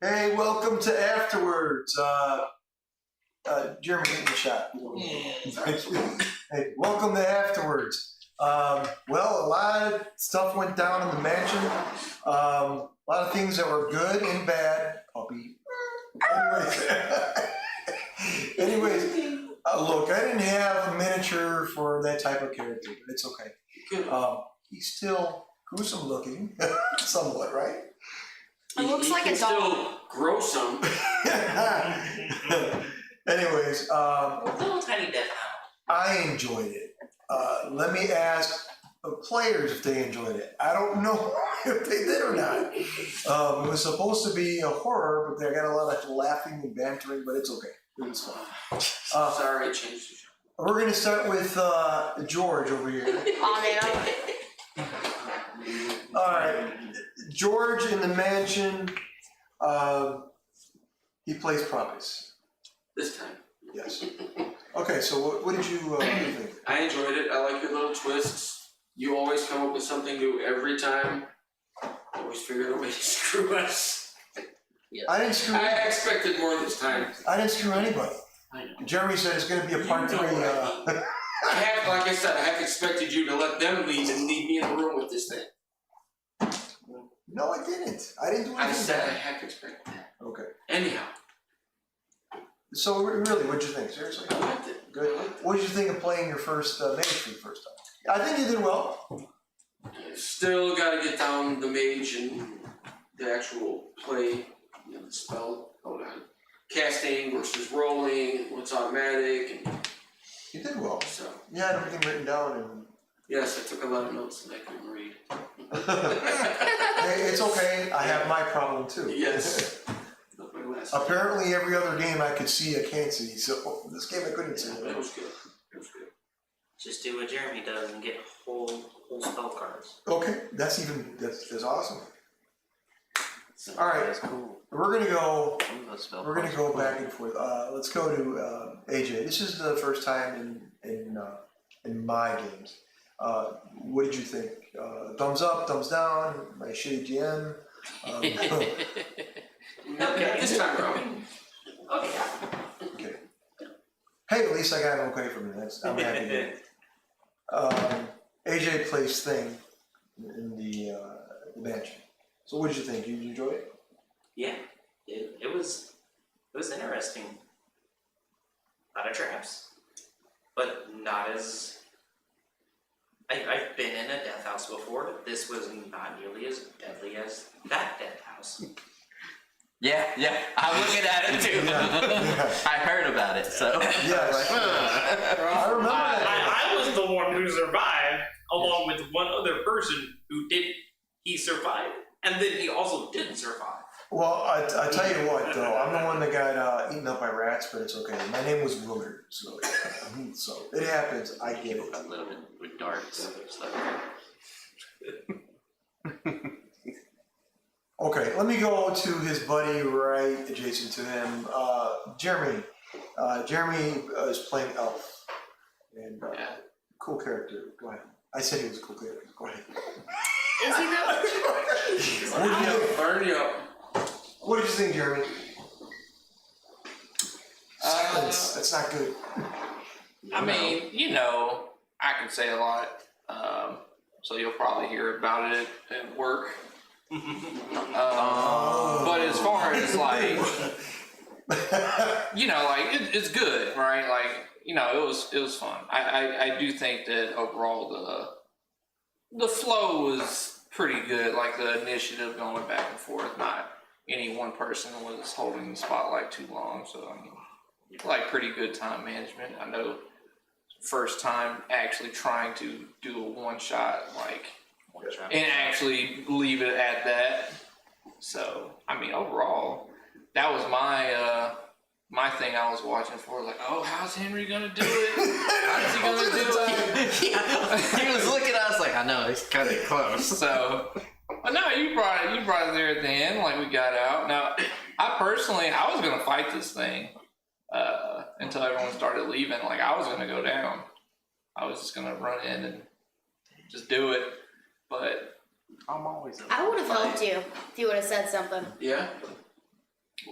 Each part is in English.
Hey, welcome to Afterwards. Jeremy, give me a shot. Thank you. Hey, welcome to Afterwards. Well, a lot of stuff went down in the mansion. A lot of things that were good and bad. Puppy. Anyways, look, I didn't have a miniature for that type of character, but it's okay. He's still gruesome looking, somewhat, right? It looks like a dog. Still gruesome. Anyways, Little tiny death owl. I enjoyed it. Let me ask the players if they enjoyed it. I don't know if they did or not. It was supposed to be a horror, but they got a lot of laughing and bantering, but it's okay. It was fun. Sorry, I changed the show. We're going to start with George over here. All right. George in the mansion, he plays Promise. This time. Yes. Okay, so what did you think? I enjoyed it. I like your little twists. You always come up with something new every time. Always figure out a way to screw us. I didn't screw. I expected more this time. I didn't screw anybody. I know. Jeremy said it's going to be a part You know three. what I mean. I have, like I said, I have expected you to let them lead and leave me in the room with this thing. No, I didn't. I didn't do anything. I said I have expected that. Okay. Anyhow, So really, what'd you think? Seriously? I liked it. Good. I liked it. What did you think of playing your first mage for the first time? I think you did well. Still got to get down the mage and the actual play, the spell, casting versus rolling, what's automatic, and You did well. so. You had everything written down, and Yes, I took a lot of notes and I couldn't read. hey, it's okay. I have my problem too. Yes. Not my last. Apparently, every other game I could see, I can't see. So this game I couldn't see. It was good. It was good. Just do what Jeremy does and get whole spell cards. Okay, that's awesome. All right. That's cool. We're gonna go. Those spell We're gonna cards go are cool. back and forth. Let's go to AJ. This is the first time in my games. What did you think? Thumbs up, thumbs down. My shitty GM. Okay, this time around. Okay. Okay. Hey, at least I got an okay from you. I'm happy. AJ plays Thing in the mansion. So what did you think? Did you enjoy it? Yeah, it was interesting. A lot of traps, but not as. I've been in a death house before. This was not nearly as deadly as that death house. Yeah, I'm looking at it too. Yeah. I heard about it, so. Yes. I remember that. I was the one who survived, along with one other person who didn't. He survived, and then he also didn't survive. Well, I tell you what, though, I'm the one that got eaten up by rats, but it's okay. My name was Willard, so it happens. I get it. A little bit with darts. Okay, let me go to his buddy right adjacent to him, Jeremy. Jeremy is playing Elf, and cool character. Go ahead. I said he was a cool character. Go ahead. Is he though? Burn you up. What did you think, Jeremy? Silence. That's not good. I mean, I can say a lot, so you'll probably hear about it at work. But as far as it's good, right? It was fun. I do think that overall the flow was pretty good. Like the initiative going back and forth, not any one person was holding the spotlight too long. So pretty good time management. I know first time actually trying to do a one shot, like, and actually leave it at that. So, I mean, overall, that was my thing I was watching for. Like, oh, how's Henry gonna do it? How's he gonna do it? He was looking at us like, I know, he's kind of close. So, but no, you brought it there at the end. Like, we got out. Now, I was gonna fight this thing until everyone started leaving. Like, I was gonna go down. I was just gonna run in and just do it. But I'm always. I would have helped you if you would have said something. Yeah.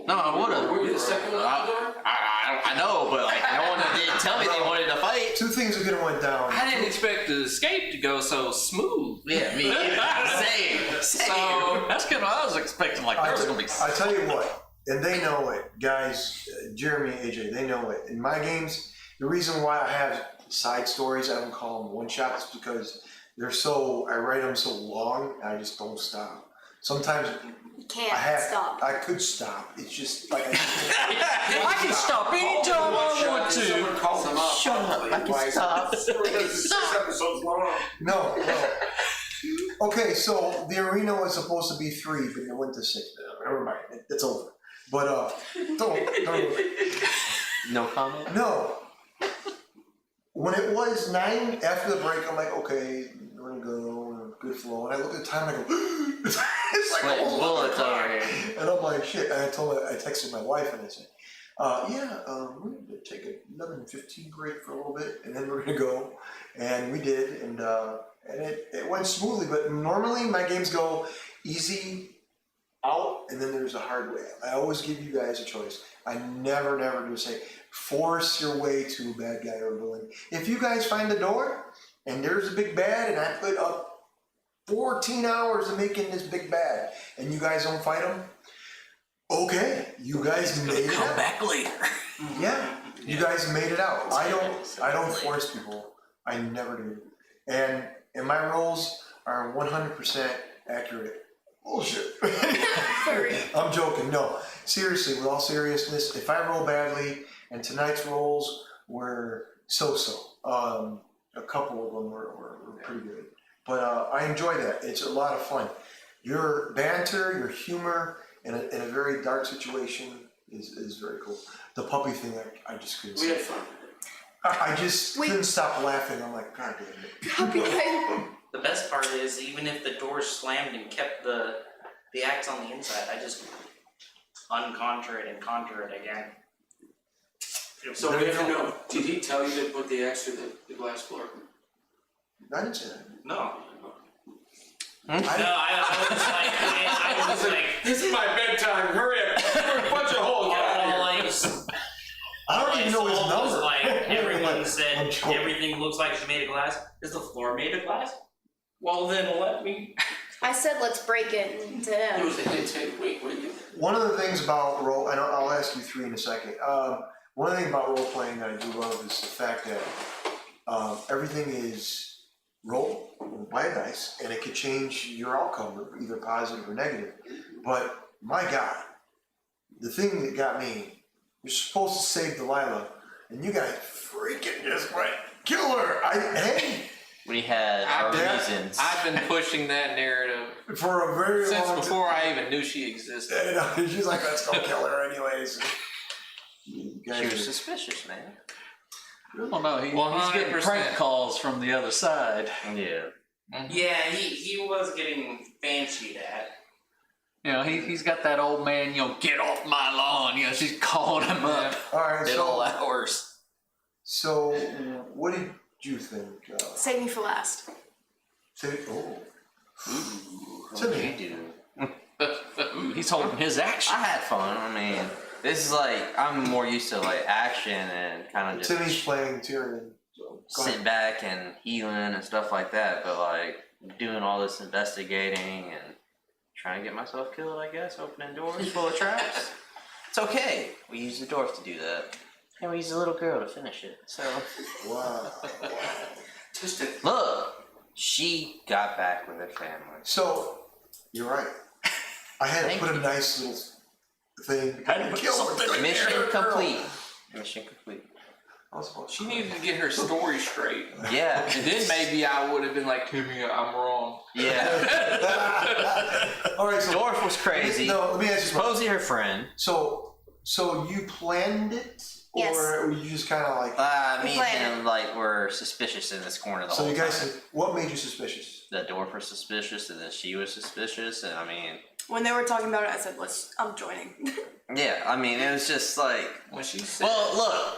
No, I would've. Were you the second one out the door? I know, but like, no one didn't tell me they wanted to fight. Two things are gonna went down. I didn't expect the escape to go so smooth. Yeah, me. Same. So That's kind of what I was expecting. Like, there was gonna be. I tell you what, and they know it, guys. Jeremy, AJ, they know it. In my games, the reason why I have side stories, I don't call them one shots, because I write them so long, I just don't stop. Sometimes You can't stop. I could stop. It's just like I can stop anytime I want to. Shut up! I can stop. Episodes long. No. Okay, so the arena was supposed to be 3, but it went to 6. Never mind, it's over. But don't. No comment. No. When it was 9 after the break, I'm like, okay, we're gonna go, good flow. And I look at the time and I go, it's like Sweating almost bullets 11 over o'clock. here. And I'm like, shit. And I texted my wife and I said, we're gonna take a 11:15 break for a little bit, and then we're gonna go. And we did, and it went smoothly. But normally my games go easy out, and then there's a hard way. I always give you guys a choice. I never do say force your way to a bad guy or a villain. If you guys find a door and there's a big bad, and I put up 14 hours of making this big bad, and you guys don't fight him, okay, you guys made it Come out. back later. Yeah, you guys made it out. I don't force people. I never do. And my rolls are 100% accurate. Bullshit. Sorry. I'm joking. No, seriously, with all seriousness, if I roll badly, and tonight's rolls were so-so, a couple of them were pretty good. But I enjoy that. It's a lot of fun. Your banter, your humor in a very dark situation is very cool. The puppy thing, I just couldn't We had stop. fun. I just couldn't stop laughing. I'm like, God damn it. The best part is, even if the doors slammed and kept the axe on the inside, I just unconjure it and conjure it again. So we have to know, did he tell you to put the axe through the glass floor? I didn't say that. No. I No, I was like, This is my bedtime, hurry up, punch a hole, get out of here. I don't even know his was number. like, everyone I'm said joking. everything looks like it's made of glass. Is the floor made of glass? Well, then let me. I said let's break it to It him. was a hint, wait, One of the things about role, and I'll ask you 3 in a second. One of the things about role playing that I do love is the fact that everything is roll by a dice, and it could change your outcome, either positive or negative. But my God, the thing that got me, you're supposed to save Delilah, and you guys freaking just went kill her. Hey, We had our reasons. I've been pushing that narrative for a very since long before I even knew she existed. And she's like, let's go kill her anyways. You She guys was are- suspicious, man. Well, no, he's getting 100%. prank calls from the other side. Yeah. Yeah, he was getting fancied at. You know, he's got that old man, get off my lawn. She's calling him up All right, at all so hours. what did you think? Save me for last. Oh, What did you do? Ooh, he's holding his action. I had fun. I mean, this is like, I'm more used to like action and kind of Timmy's just playing Tyrion. So go ahead. sit back and healing and stuff like that. But like doing all this investigating and trying to get myself killed, I guess, opening doors full of traps. It's okay. We use the dwarf to do that. And we use a little girl to finish it. So Wow. Just a look, she got back with her family. So you're right. I had to Thank put a you. nice little thing. Had to put Kill her. something in Mission Girl. complete. Mission complete. I was about to She cry. needed to get her story straight. Yeah. And then maybe I would have been like, Timmy, I'm wrong. Yeah. All right, so Dorf was crazy. No, let me ask you. Supposedly her friend. So you planned it, Yes. or were you just kind of like? Me and planned him like were suspicious in this corner the So whole you guys, time. what made you suspicious? The Dorf was suspicious, and then she was suspicious, and I mean, When they were talking about it, I said, I'm joining. yeah, I mean, it was just like, When she said, well, look,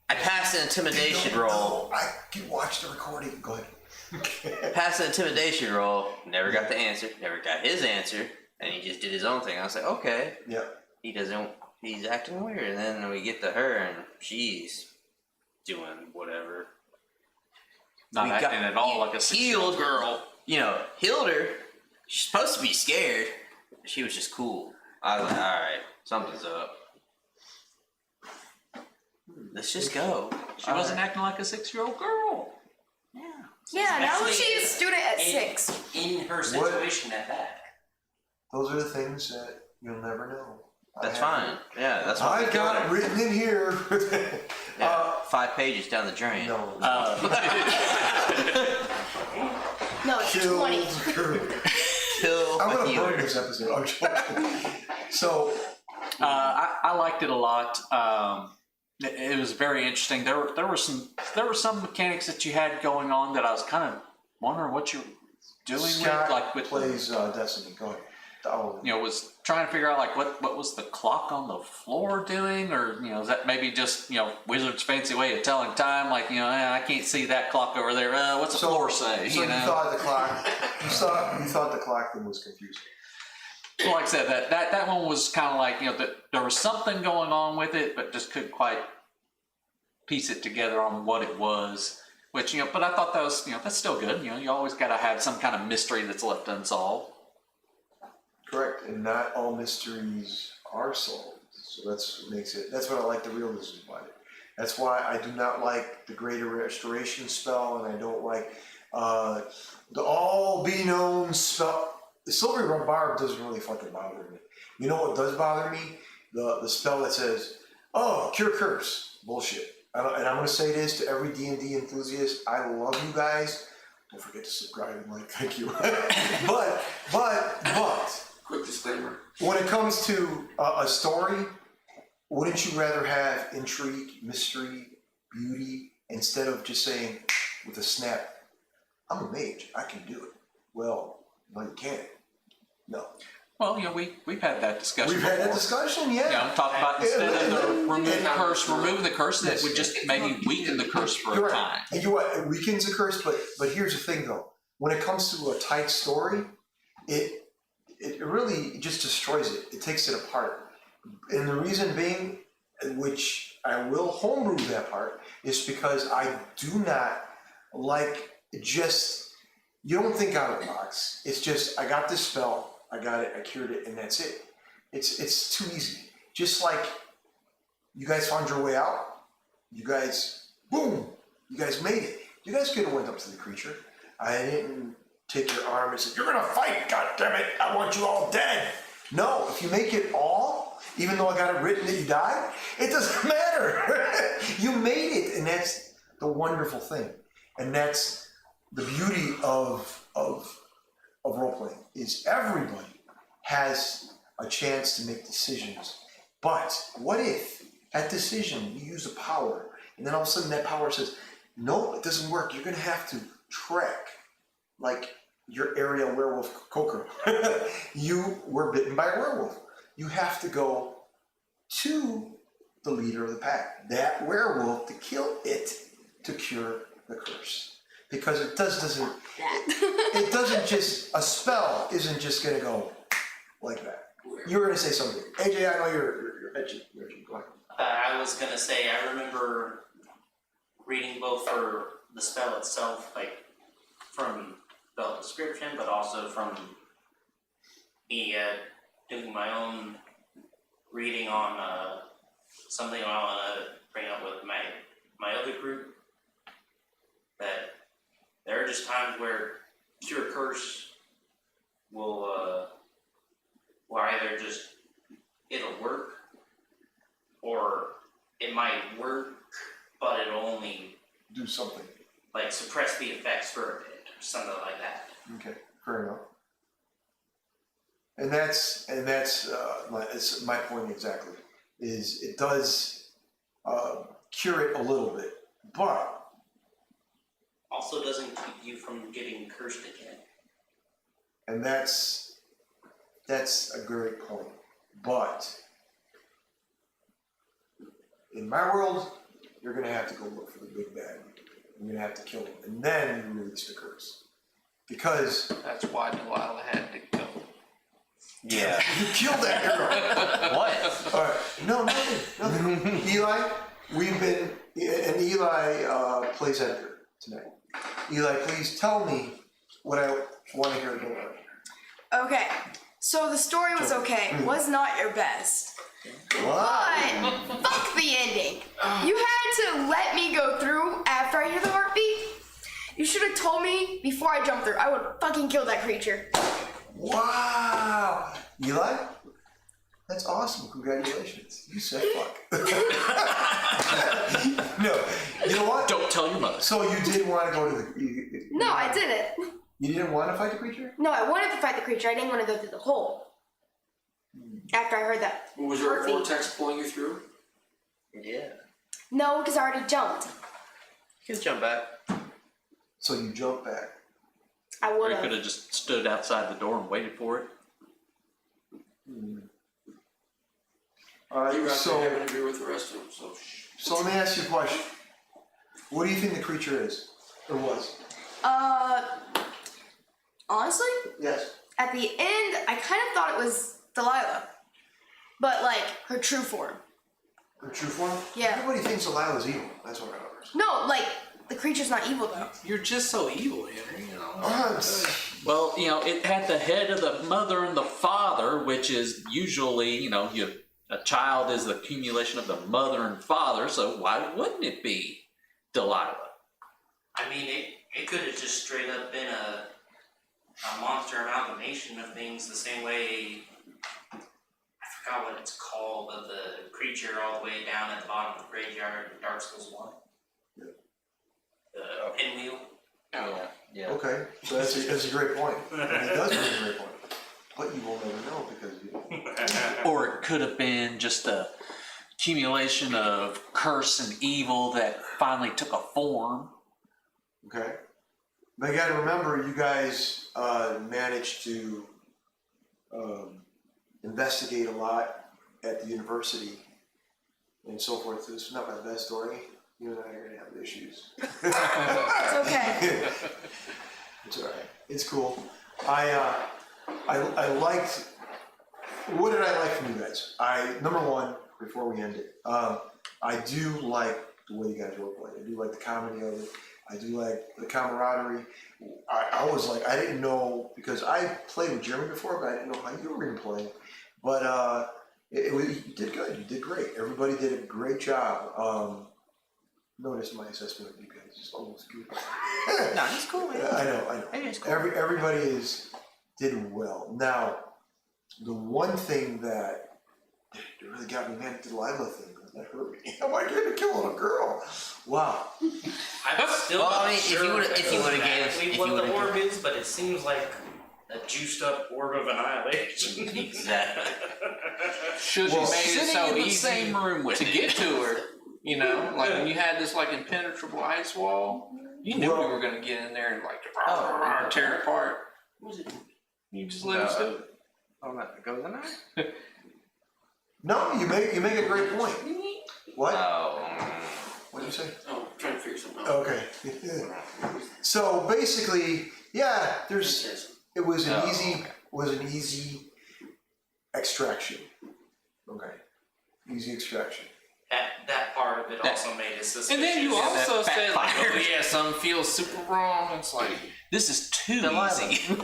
I passed an intimidation They don't roll. know. I can watch the recording. Go ahead. Passed an intimidation roll. Never got the answer. Never got his answer, and he just did his own thing. I was like, okay, Yeah. he doesn't. He's acting weird, and then we get to her, and she's doing whatever. Not We acting got at all like a 6-year-old healed girl. You know, healed her. She's supposed to be scared. She was just cool. I was like, all right, something's up. Let's just go. She wasn't acting like a 6-year-old girl. Yeah, now Actually, she's a student at in- 6. In her situation at that. Those are the things that you'll never know. That's fine. Yeah, that's what I we got told it her. written in here. Yeah, 5 pages down the drain. No. No, it's Kill 20. Kill I'm a gonna healer. burn this episode. I'm joking. So I liked it a lot. It was very interesting. There were some mechanics that you had going on that I was kind of wondering what you're doing Scott with, like with plays Destiny. Go ahead. Oh, was trying to figure out like what was the clock on the floor doing, or is that maybe just Wizard's fancy way of telling time? Like I can't see that clock over there. What's the floor say? So you thought the clock? You thought the clock thing was confusing. Well, like I said, that one was kind of like that there was something going on with it, but just couldn't quite piece it together on what it was. Which but I thought that was that's still good. You always got to have some kind of mystery that's left unsolved. Correct, and not all mysteries are solved. So that's what makes it. That's what I like the realism about it. That's why I do not like the Greater Restoration spell, and I don't like the All Be Known spell. The Silvery Barb doesn't really fucking bother me. You know what does bother me? The spell that says, "Oh, cure curse." Bullshit. And I'm going to say this to every D&D enthusiast. I love you guys. Don't forget to subscribe and like. Thank you. but. Quick disclaimer. When it comes to a story, wouldn't you rather have intrigue, mystery, beauty, instead of just saying with a snap, I'm a mage, I can do it. Well, no, you can't. No. Well, we've had that discussion. We've had that before. discussion, yeah. Talk about instead of removing the curse, that Yes. would just maybe weaken the curse for You're a right. time. And you know what? It weakens the curse, but here's the thing though. When it comes to a tight story, it really just destroys it. It takes it apart. And the reason being, which I will homebrew that part, is because I do not like just, you don't think out of the box. It's just, I got this spell, I got it, I cured it, and that's it. It's too easy. Just like you guys found your way out, you guys, boom, you guys made it. You guys could have went up to the creature. I didn't take your arm and said, "You're gonna fight, goddammit, I want you all dead." No, if you make it all, even though I got it written that you died, it doesn't matter. You made it, and that's the wonderful thing. And that's the beauty of role playing, is everybody has a chance to make decisions. But what if that decision you use a power, and then all of a sudden that power says, "No, it doesn't work. You're gonna have to trek like your area werewolf Coker." You were bitten by a werewolf. You have to go to the leader of the pack, that werewolf, to kill it to cure the curse. Because it doesn't it doesn't just, a spell isn't just gonna go like that. You were gonna say something. AJ, I know you're edgy. Go ahead. I was gonna say, I remember reading both for the spell itself, like from the description, but also from me doing my own reading on something I want to bring up with my other group. That there are just times where cure curse will either it'll work, or it might work but it'll only Do something. like suppress the effects for a bit or something like that. Okay, fair enough. And that's it's my point exactly, is it does cure it a little bit, but Also doesn't keep you from getting cursed again. and that's a great point. But in my world, you're gonna have to go look for the big bad. You're gonna have to kill him, and then you release the curse. Because That's why Delilah had to go. Yeah. you killed that girl. What? Alright, no, nothing. Eli, we've been, and Eli plays Edgar tonight. Eli, please tell me what I want to hear about. Okay, so the story was okay. Was not your best. Wow. But fuck the ending. You had to let me go through after I hear the heartbeat. You should have told me before I jumped through. I would fucking kill that creature. Wow. Eli, that's awesome. Congratulations. You said fuck. No, you know what? Don't tell your mother. So you did want to go to the. No, I didn't. You didn't want to fight the creature? No, I wanted to fight the creature. I didn't want to go through the hole. After I heard that. Was there a Heartbeat. vortex pulling you through? Yeah. No, because I already jumped. You can jump back. So you jumped back. I Or would you could have. have just stood outside the door and waited for it. All You right. were out So. there having a beer with the rest of them, so shh. So let me ask you a question. What do you think the creature is? Or was? Honestly, Yes. at the end, I kind of thought it was Delilah. But like her true form. Her true form? Yeah. Everybody thinks Delilah's evil. That's what I understand. No, like the creature's not evil though. You're just so evil, Henry, you know. Well, you know, it had the head of the mother and the father, which is usually, you know, a child is the accumulation of the mother and father, so why wouldn't it be Delilah? I mean, it could have just straight up been a monster amalgamation of things the same way, I forgot what it's called, but the creature all the way down at the bottom of the graveyard in Dark Souls 1. The pinwheel. Yeah. Yeah. Okay. So that's a great point. And it does make a great point. But you will never know because you. Or it could have been just a accumulation of curse and evil that finally took a form. Okay. But you got to remember, you guys managed to investigate a lot at the university and so forth. This is not my best story. You and I are gonna have issues. It's okay. It's all right. It's cool. I liked. What did I like from you guys? Number one, before we end it, I do like the way you guys role play. I do like the comedy of it. I do like the camaraderie. I was like, I didn't know, because I played with Jeremy before, but I didn't know how you were gonna play. But you did good. You did great. Everybody did a great job. Notice my assessment of you guys is almost good. No, it's cool, man. I know. Hey, it's cool. Everybody did well. Now, the one thing that really got me, man, the Delilah thing, that hurt me. Am I going to kill a girl? Wow. I'm still Well, not I mean, if sure you would've- if you would've gave us- exactly if what you the would've orb is, but it seems like a juiced up orb of annihilation. Exactly. Should Well, have made it Sitting so in the easy same room with to it. get to her. You know, like when you had this like impenetrable ice wall, you knew we Well- were gonna get in there and like Oh. tear it apart. You just let us do it. Oh, that goes in there? No, you make a great point. What? Oh. What did you say? Oh, I'm trying to figure something out. Okay. So basically, yeah, it was an Oh, easy extraction. Okay. Easy extraction. That part of it also made it suspicious. And then you Yeah, that also said like, backfired. oh yeah, something feels super wrong. It's like This is too Delilah. easy.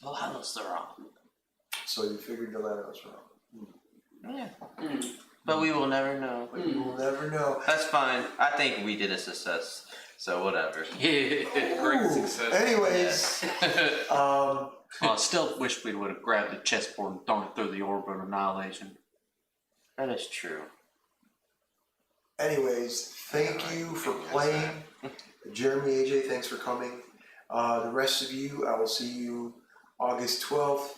Delilah's the wrong. So you figured Delilah was wrong. Yeah. Mm. But we will never know. But you will never know. That's fine. I think we did a success. So whatever. yeah, great Ooh, success. Anyways, I still wish we would have grabbed the chessboard and thrown it through the orb of annihilation. That is true. anyways, thank you for playing. Jeremy, AJ, thanks for coming. The rest of you, I will see you August 12th.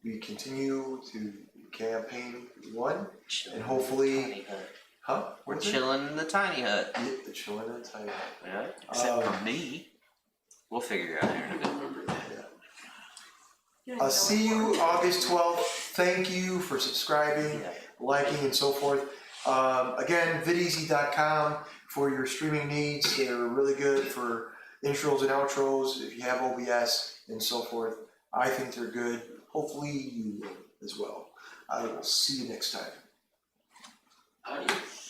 We continue to campaign 1, and hopefully, Tiny hut. huh? We're What's it? chilling in the tiny hut. Yeah, the chilling in the tiny hut. Yeah. Except for me. We'll figure it out here in a bit. Remember that. I'll see you August 12th. Thank you for subscribing, liking, and so forth. Again, videasy.com for your streaming needs. They're really good for intros and outros if you have OBS and so forth. I think they're good. Hopefully you will as well. I will see you next time. Adios.